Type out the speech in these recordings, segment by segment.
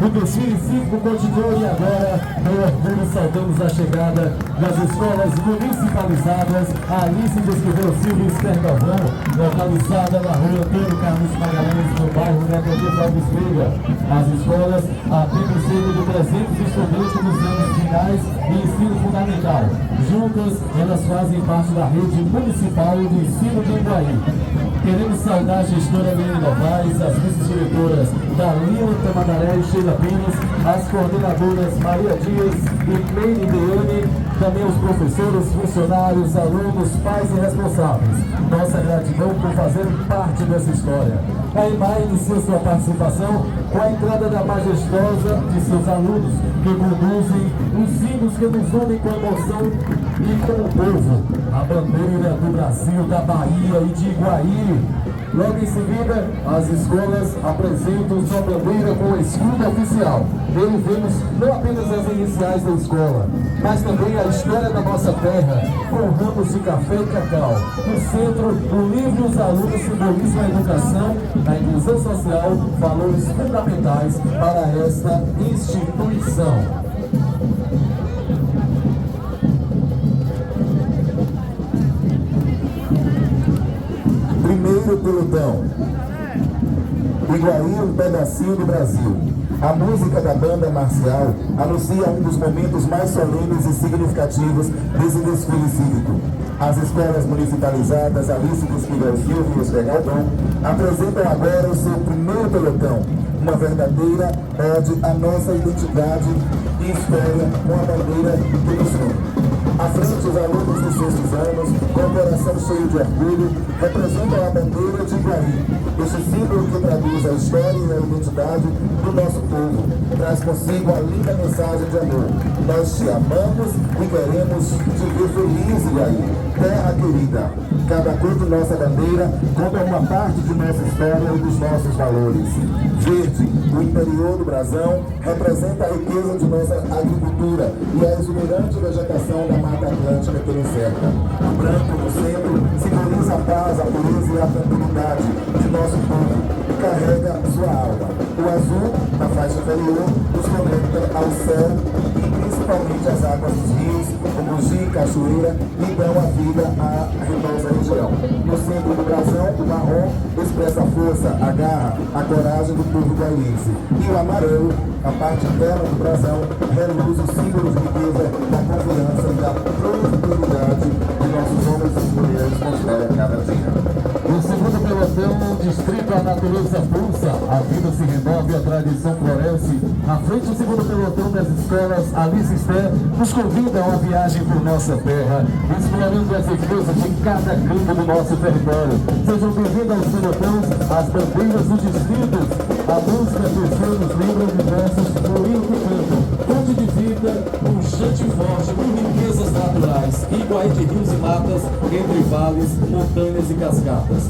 O desfile cívico continua e agora, com orgulho, saudamos a chegada das escolas municipalizadas Alice de Esquivel Silva e Esther Galvão, localizada na rua Antônio Carlos Magalhães, no bairro Neto Alves Veiga. As escolas atendem cerca de 300 estudantes dos anos finais e ensino fundamental. Juntas, elas fazem parte da rede municipal de ensino de Iguaí. Queremos saudar a gestora Lene Novaes, as vice-diretoras Dalila Tamandaré e Sheila Pires, as coordenadoras Maria Dias e Cleide Deane, também os professores, funcionários, alunos, pais e responsáveis. Nossa gratidão por fazerem parte dessa história. A EMAI inicia sua participação com a entrada da majestosa de seus alunos, que conduzem os hinos que nos unem com emoção e com o povo. A bandeira do Brasil, da Bahia e de Iguaí. Logo em seguida, as escolas apresentam sua bandeira com o escudo oficial. Nele vemos não apenas as iniciais da escola, mas também a história da nossa terra, com ramos de café e cacau. No centro, o livro Os Alunos simbolizam a educação, a inclusão social, valores fundamentais para esta instituição. Primeiro pelotão. Iguaí, um pedacinho do Brasil. A música da banda marcial anuncia um dos momentos mais solenes e significativos desse desfile cívico. As escolas municipalizadas Alice de Esquivel Silva e Esther Galvão apresentam agora o seu primeiro pelotão, uma verdadeira ode à nossa identidade e história com a bandeira que nos une. À frente, os alunos dos 6 anos, com o coração cheio de orgulho, representam a bandeira de Iguaí. Este símbolo que traduz a história e a identidade do nosso povo, traz consigo a linda mensagem de amor. Nós te amamos e queremos te ver feliz, Iguaí, terra querida. Cada cor de nossa bandeira conta uma parte de nossa história e dos nossos valores. Verde, o interior do brasão, representa a riqueza de nossa agricultura e a exuberante vegetação da Mata Atlântica que nos cerca. O branco no centro simboliza a paz, a pureza e a tranquilidade de nosso povo e carrega sua alma. O azul, na faixa inferior, nos conecta ao céu e principalmente às águas dos rios, como Mogi, Cachoeira, e dão a vida à nossa região. No centro do brasão, o marrom expressa a força, a garra, a coragem do povo guaiense. E o amarelo, a parte interna do brasão, reluz o símbolo de riqueza da confiança e da prosperidade que nossos homens e mulheres constroem a cada dia. No segundo pelotão, o distrito A Natureza Pulsa, a vida se renova e a tradição floresce. À frente do segundo pelotão das escolas Alice e Esther nos convida a uma viagem por nossa terra, explorando as riquezas de cada canto do nosso território. Sejam bem-vindos aos pelotões, as bandeiras dos distritos. A música que nos lembra de versos do hino que cantam. Fonte de vida, pujante e forte, com riquezas naturais, Iguaí de rios e matas, entre vales, montanhas e cascatas.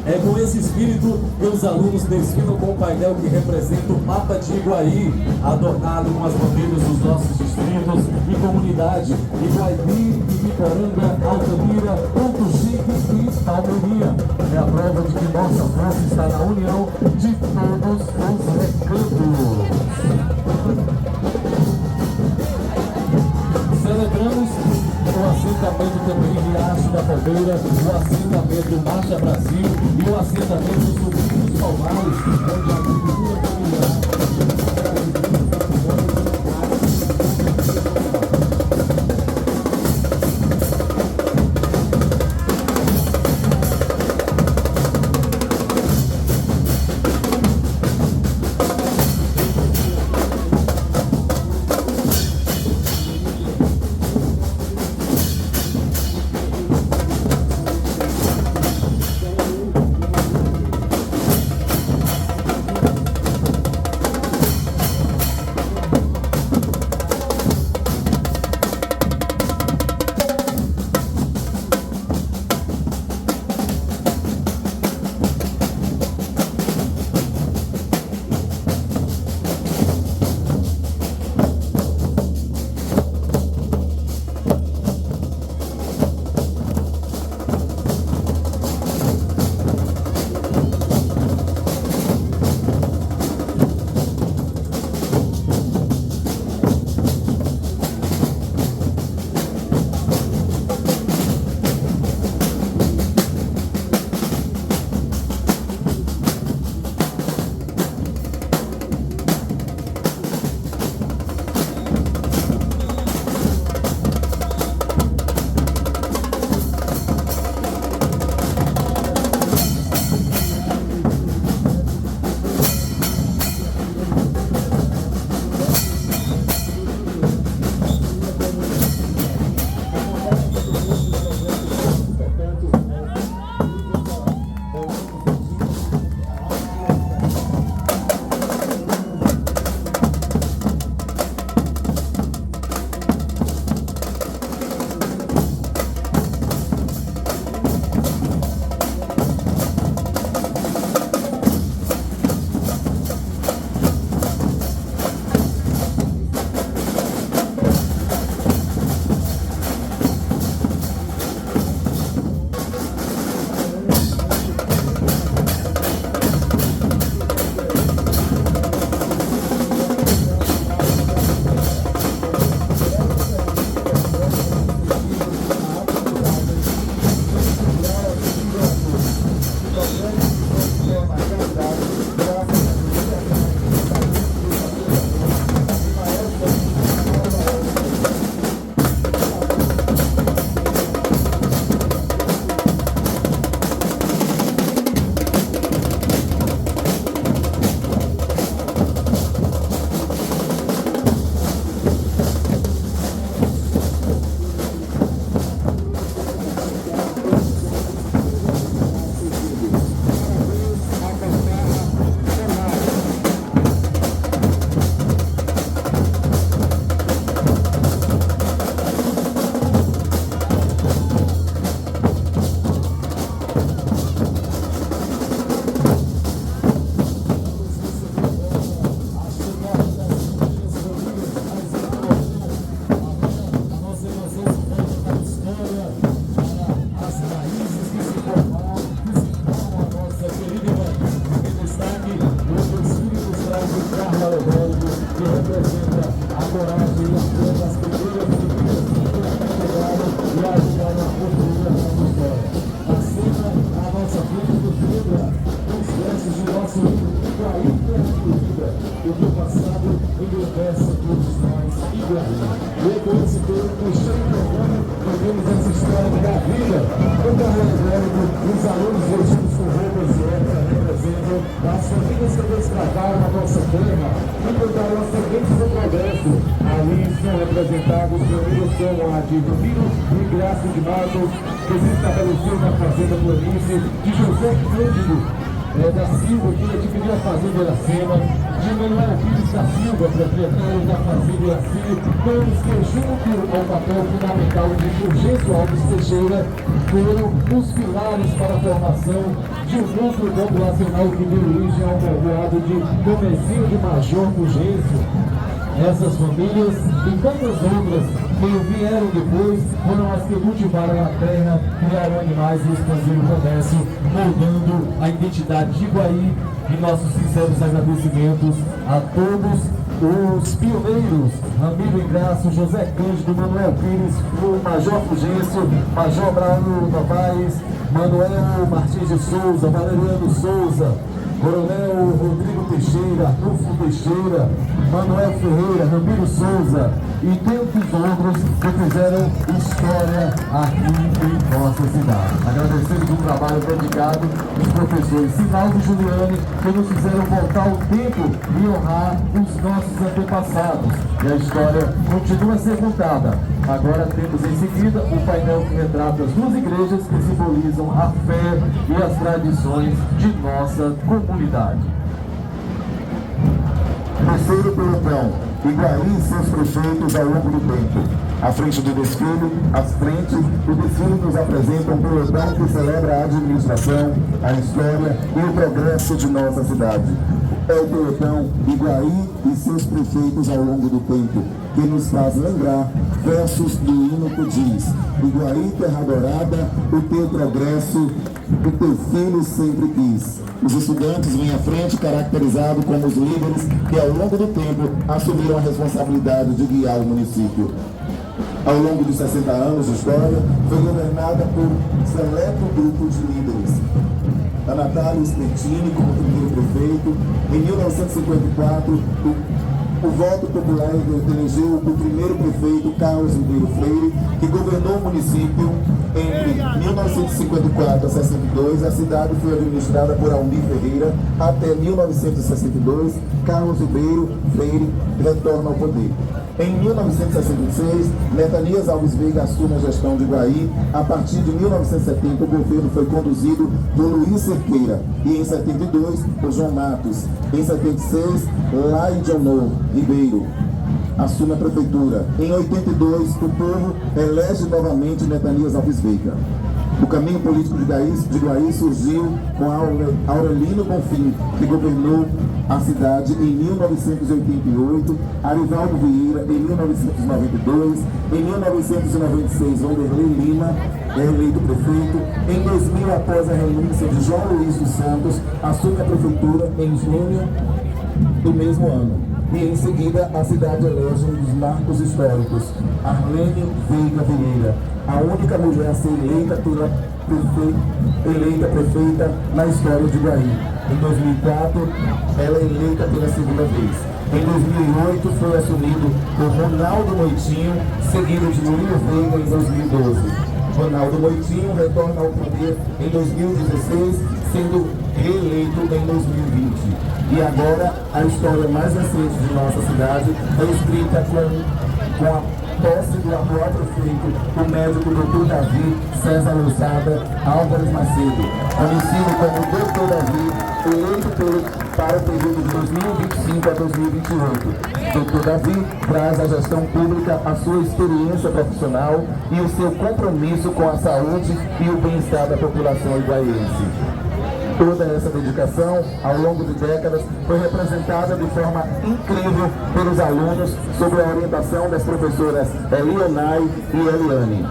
É com esse espírito que os alunos desfilam com o painel que representa o mapa de Iguaí, adornado com as bandeiras dos nossos distritos e comunidade, Iguaí, Ibiporanga, Altamira, Ponto Chique e Palmeirinha. É a prova de que nossa força está na união de todos os recantos. Celebramos o assentamento também Riacho da Palmeira, o assentamento Marcha Brasil e o assentamento Subir dos Palmares, onde a agricultura familiar Estado engrandece todos nós igualmente. Eu com esse tempo, cheio de orgulho, vivemos essa história da vida. No carro alegórico, os alunos vestidos com roupas de época representam as famílias que descravaram a nossa terra e cantaram as sementes do progresso. Ali são representados famílias como a de Ramiro e Graça de Matos, que se estabeleceu na fazenda Planície, de José Cândido da Silva, que adquiriu a fazenda Iracema, de Manuel Pires da Silva, proprietário da fazenda Iracema, nomes que, junto ao papel fundamental de Fulgêncio Alves Teixeira, foram os pilares para a formação de um núcleo populacional que deu origem ao povoado de Comezinho de Major Fulgêncio. Essas famílias e tantas outras que vieram depois foram as que cultivaram a terra, criaram animais e expandiram o comércio, moldando a identidade de Iguaí. E nossos sinceros agradecimentos a todos os pioneiros, Ramiro Ingraço, José Cândido, Manuel Pires, o Major Fulgêncio, Major Braulio Novaes, Manuel Martins de Souza, Valeriano Souza, Coronel Rodrigo Teixeira, Arnulfo Teixeira, Manuel Ferreira, Ramiro Souza e tantos outros que fizeram história aqui em nossa cidade. Agradecemos o trabalho dedicado dos professores Sinaldo e Juliane, que nos fizeram voltar o tempo e honrar os nossos antepassados. E a história continua a ser contada. Agora temos em seguida o painel que retrata as duas igrejas que simbolizam a fé e as tradições de nossa comunidade. Terceiro pelotão, Iguaí e seus prefeitos ao longo do tempo. À frente do desfile, o desfile nos apresenta um pelotão que celebra a administração, a história e o progresso de nossa cidade. É o pelotão Iguaí e seus prefeitos ao longo do tempo, que nos faz lembrar versos do hino que diz: Iguaí, terra dourada, o teu progresso, o teu filho sempre quis. Os estudantes vêm à frente caracterizados como os líderes que ao longo do tempo assumiram a responsabilidade de guiar o município. Ao longo de 60 anos de história, foi governada por seleto grupo de líderes. Anatário Spertini como primeiro prefeito. Em 1954, o voto popular elegeu o primeiro prefeito, Carlos Ribeiro Freire, que governou o município entre 1954 a 62. A cidade foi administrada por Almir Ferreira até 1962. Carlos Ribeiro Freire retorna ao poder. Em 1966, Netanias Alves Veiga assume a gestão de Iguaí. A partir de 1970, o governo foi conduzido por Luiz Cerqueira. E em 72, por João Matos. Em 76, Laidionor Ribeiro assume a prefeitura. Em 82, o povo elege novamente Netanias Alves Veiga. O caminho político de Iguaí surgiu com Aurelino Bonfim, que governou a cidade em 1988, Arivaldo Vieira em 1992, em 1996 Vanderlei Lima é eleito prefeito, em 2000 após a renúncia de João Luiz dos Santos, assume a prefeitura em junho do mesmo ano. E em seguida a cidade elege um dos marcos históricos, Arlene Veiga Vieira, a única mulher a ser eleita prefeita na história de Iguaí. Em 2004, ela é eleita pela segunda vez. Em 2008, foi assumido por Ronaldo Moitinho, seguido de Murilo Veiga em 2012. Ronaldo Moitinho retorna ao poder em 2016, sendo reeleito em 2020. E agora, a história mais recente de nossa cidade é escrita com a posse do atual prefeito, o médico Dr. Davi César Lousada Álvares Macedo, conhecido como Dr. Davi, eleito para o período de 2025 a 2028. Dr. Davi traz à gestão pública a sua experiência profissional e o seu compromisso com a saúde e o bem-estar da população iguaiense. Toda essa dedicação, ao longo de décadas, foi representada de forma incrível pelos alunos sob a orientação das professoras Elionai e Eliane.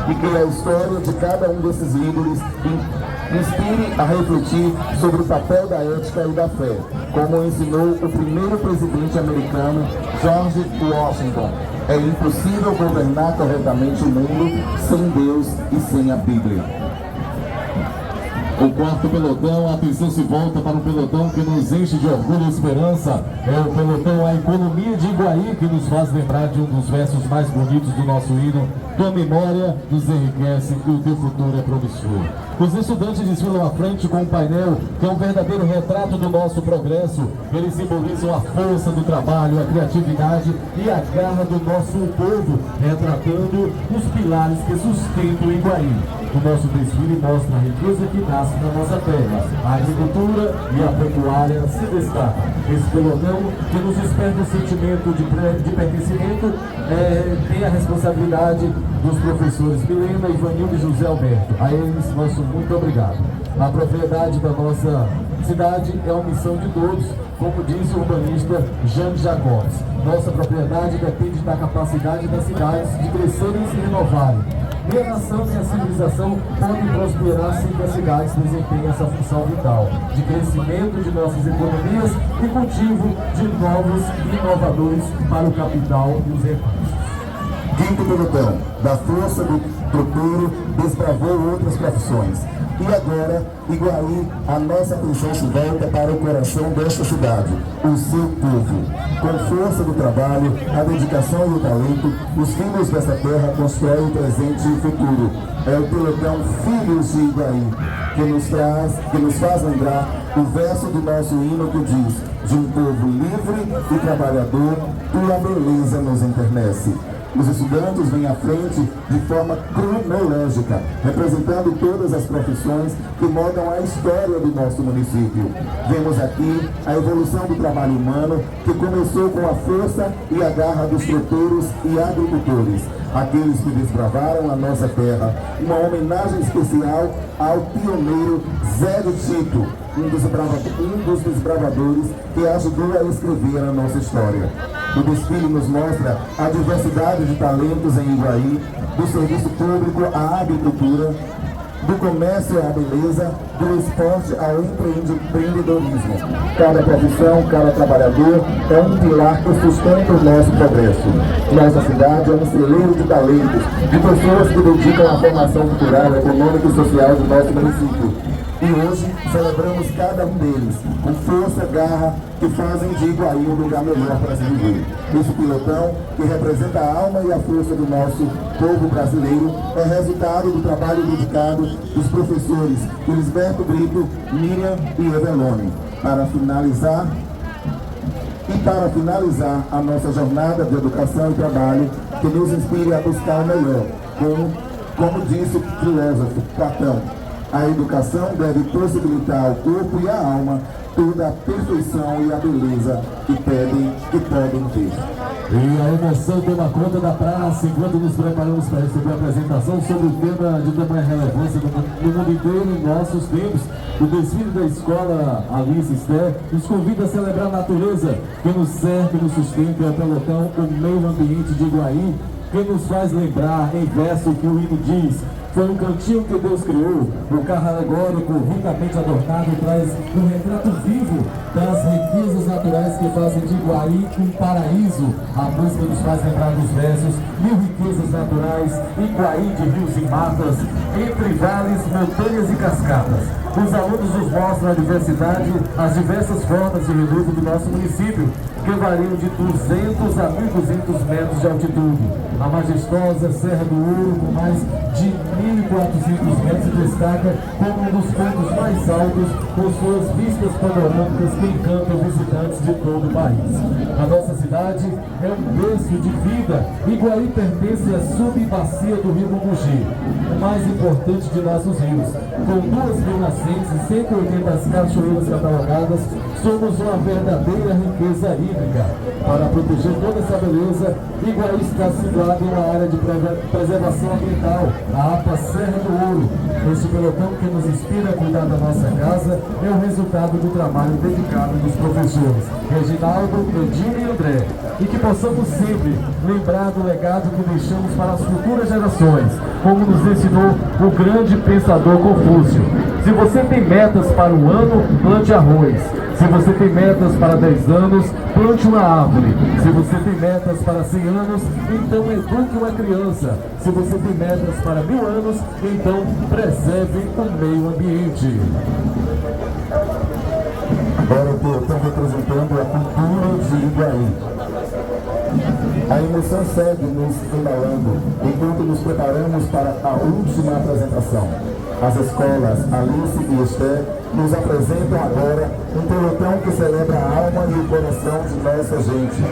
E que a história de cada um desses líderes inspire a refletir sobre o papel da ética e da fé, como ensinou o primeiro presidente americano, George Washington. É impossível governar corretamente o mundo sem Deus e sem a Bíblia. O quarto pelotão, a atenção se volta para um pelotão que nos enche de orgulho e esperança. É o pelotão A Economia de Iguaí, que nos faz lembrar de um dos versos mais bonitos do nosso hino: tua memória nos enriquece e o teu futuro é promissor. Os estudantes desfilam à frente com um painel que é um verdadeiro retrato do nosso progresso. Eles simbolizam a força do trabalho, a criatividade e a garra do nosso povo, retratando os pilares que sustentam o Iguaí. O nosso desfile mostra a riqueza que nasce na nossa terra. A agricultura e a pecuária se destacam. Esse pelotão, que nos desperta o sentimento de pertencimento, tem a responsabilidade dos professores Milena, Ivanildo e José Alberto. A eles, nosso muito obrigado. A propriedade da nossa cidade é uma missão de todos, como diz o urbanista Jean Jacobs. Nossa propriedade depende da capacidade das cidades de crescerem e se renovarem. Nem a nação nem a civilização podem prosperar sem que as cidades desempenhem essa função vital de crescimento de nossas economias e cultivo de novos e inovadores para o capital e os recursos. Quinto pelotão, da força do tropeiro, desbravou outras profissões. E agora, Iguaí, a nossa atenção se volta para o coração desta cidade, o seu povo. Com força do trabalho, a dedicação e o talento, os filhos dessa terra constroem o presente e o futuro. É o pelotão Filhos de Iguaí, que nos faz lembrar o verso do nosso hino que diz: de um povo livre e trabalhador, tua beleza nos enternece. Os estudantes vêm à frente de forma cronológica, representando todas as profissões que moldam a história do nosso município. Vemos aqui a evolução do trabalho humano, que começou com a força e a garra dos tropeiros e agricultores, aqueles que desbravaram a nossa terra. Uma homenagem especial ao pioneiro Zé de Tito, um dos desbravadores que ajudou a escrever a nossa história. O desfile nos mostra a diversidade de talentos em Iguaí, do serviço público à agricultura, do comércio à beleza, do esporte ao empreendedorismo. Cada profissão, cada trabalhador é um pilar que sustenta o nosso progresso. Nossa cidade é um celeiro de talentos, de pessoas que dedicam à formação cultural, econômica e social do nosso município. E hoje celebramos cada um deles, com força, garra, que fazem de Iguaí um lugar melhor para se viver. Esse pilotão, que representa a alma e a força do nosso povo brasileiro, é resultado do trabalho dedicado dos professores Elisberto Brito, Miriam e Evelone. Para finalizar a nossa jornada de educação e trabalho, que nos inspire a buscar o melhor, como disse o filósofo Platão: a educação deve possibilitar ao corpo e à alma toda a perfeição e a beleza que podem ter. E a emoção toma conta da praça enquanto nos preparamos para receber a apresentação sobre o tema de tamanha relevância no mundo inteiro em nossos tempos. O desfile da escola Alice Esther nos convida a celebrar a natureza que nos cerca e nos sustenta. É o pelotão, o meio ambiente de Iguaí, que nos faz lembrar em verso que o hino diz: foi um cantinho que Deus criou. O carro alegórico, ricamente adornado, traz um retrato vivo das riquezas naturais que fazem de Iguaí um paraíso. A música nos faz lembrar dos versos: mil riquezas naturais, Iguaí de rios e matas, entre vales, montanhas e cascatas. Os alunos nos mostram a diversidade, as diversas formas de relevo do nosso município, que variam de 200 a 1.200 metros de altitude. A majestosa Serra do Ouro, com mais de 1.400 metros, se destaca como um dos pontos mais altos, com suas vistas panorâmicas que encantam visitantes de todo o país. A nossa cidade é um berço de vida. Iguaí pertence à subbacia do rio Mugi, o mais importante de nossos rios. Com 2.000 nascentes e 180 cachoeiras catalogadas, somos uma verdadeira riqueza hídrica. Para proteger toda essa beleza, Iguaí está situado em uma área de preservação ambiental, a APA Serra do Ouro. Este pelotão que nos inspira a cuidar da nossa casa é o resultado do trabalho dedicado dos professores Reginaldo, Edinho e André. E que possamos sempre lembrar do legado que deixamos para as futuras gerações, como nos ensinou o grande pensador Confúcio. Se você tem metas para o ano, plante arroz. Se você tem metas para 10 anos, plante uma árvore. Se você tem metas para 100 anos, então eduque uma criança. Se você tem metas para 1000 anos, então preserve o meio ambiente. Agora o pelotão representando a cultura de Iguaí. A emoção segue nos embalando enquanto nos preparamos para a última apresentação. As escolas Alice e Esther nos apresentam agora um pelotão que celebra a alma e o coração de nossa gente.